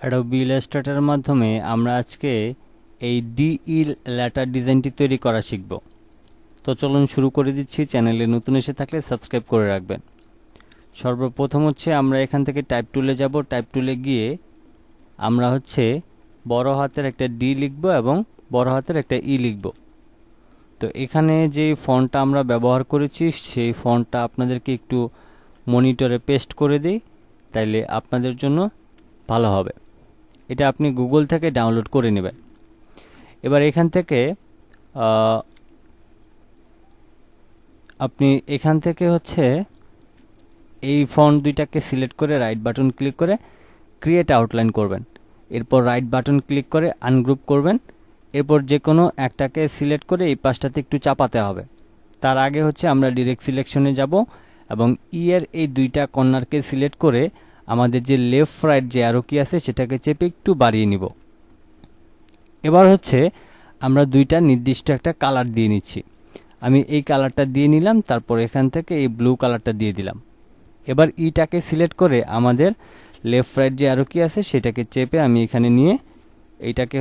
Adobe Illustrator মাধ্যমে আমরা আজকে এই ডিই লেটার ডিজাইনটি তৈরি করা শিখব। তো চলুন শুরু করে দিচ্ছি। চ্যানেলে নতুন এসে থাকলে সাবস্ক্রাইব করে রাখবেন। সর্বপ্রথম হচ্ছে আমরা এখান থেকে টাইপ টুলে যাব। টাইপ টুলে গিয়ে আমরা বড় হাতের একটা ডি লিখব এবং বড় হাতের একটা ই লিখব। তো এখানে যে ফন্টটা আমরা ব্যবহার করেছি সেই ফন্টটা আপনাদেরকে একটু মনিটরে পেস্ট করে দিই, তাইলে আপনাদের জন্য ভালো হবে। এটা আপনি গুগল থেকে ডাউনলোড করে নেবেন। এবার এখান থেকে আপনি এখান থেকে এই ফন্ট দুইটাকে সিলেক্ট করে রাইট বাটন ক্লিক করে ক্রিয়েট আউটলাইন করবেন। এরপর রাইট বাটন ক্লিক করে আনগ্রুপ করবেন। এরপর যে কোনো একটাকে সিলেক্ট করে এই পাশটাতে একটু চাপাতে হবে। তার আগে আমরা ডিরেক্ট সিলেকশনে যাব এবং ই এর এই দুইটা কর্নারকে সিলেক্ট করে আমাদের যে লেফট রাইট যে অ্যারো কি আছে সেটাকে চেপে একটু বাড়িয়ে নিব। এবার আমরা দুইটা নির্দিষ্ট একটা কালার দিয়ে নিচ্ছি। আমি এই কালারটা দিয়ে নিলাম, তারপর এখান থেকে এই ব্লু কালারটা দিয়ে দিলাম। এবার ইটাকে সিলেক্ট করে আমাদের লেফট রাইট যে অ্যারো কি আছে সেটাকে চেপে আমি এখানে নিয়ে এইটাকে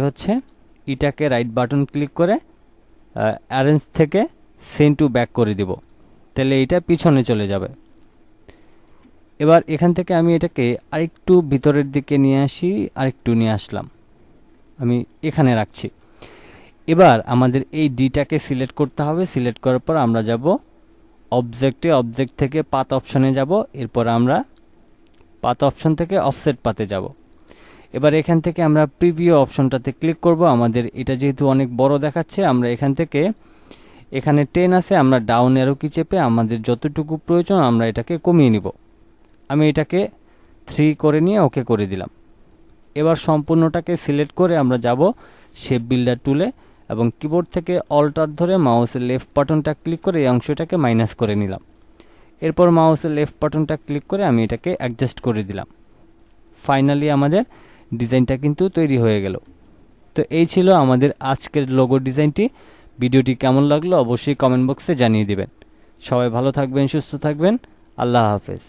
ইটাকে রাইট বাটন ক্লিক করে অ্যারেঞ্জ থেকে সেন্ড টু ব্যাক করে দিব, তাহলে এটা পিছনে চলে যাবে। এবার এখান থেকে আমি এটাকে আরেকটু ভিতরের দিকে নিয়ে আসি, আরেকটু নিয়ে আসলাম, আমি এখানে রাখছি। এবার আমাদের এই ডিটাকে সিলেক্ট করতে হবে। সিলেক্ট করার পর আমরা যাব অবজেক্টে, অবজেক্ট থেকে পাথ অপশনে যাব। এরপর আমরা পাথ অপশন থেকে অফসেট পাতে যাব। এবার এখান থেকে আমরা প্রিভিউ অপশনটাতে ক্লিক করব। আমাদের এটা যেহেতু অনেক বড় দেখাচ্ছে, আমরা এখান থেকে এখানে 10 আছে, আমরা ডাউন অ্যারো কি চেপে আমাদের যতটুকু প্রয়োজন আমরা এটাকে কমিয়ে নিব। আমি এটাকে 3 করে নিয়ে ওকে করে দিলাম। এবার সম্পূর্ণটাকে সিলেক্ট করে আমরা যাব শেপ বিল্ডার টুলে এবং কিবোর্ড থেকে অল্টার ধরে মাউসের লেফট বাটনটা ক্লিক করে এই অংশটাকে মাইনাস করে নিলাম। এরপর মাউসের লেফট বাটনটা ক্লিক করে আমি এটাকে অ্যাডজাস্ট করে দিলাম। ফাইনালি আমাদের ডিজাইনটা কিন্তু তৈরি হয়ে গেল। তো এই ছিল আমাদের আজকের লোগো ডিজাইনটি। ভিডিওটি কেমন লাগলো অবশ্যই কমেন্ট বক্সে জানিয়ে দিবেন। সবাই ভালো থাকবেন, সুস্থ থাকবেন। আল্লাহ হাফেজ।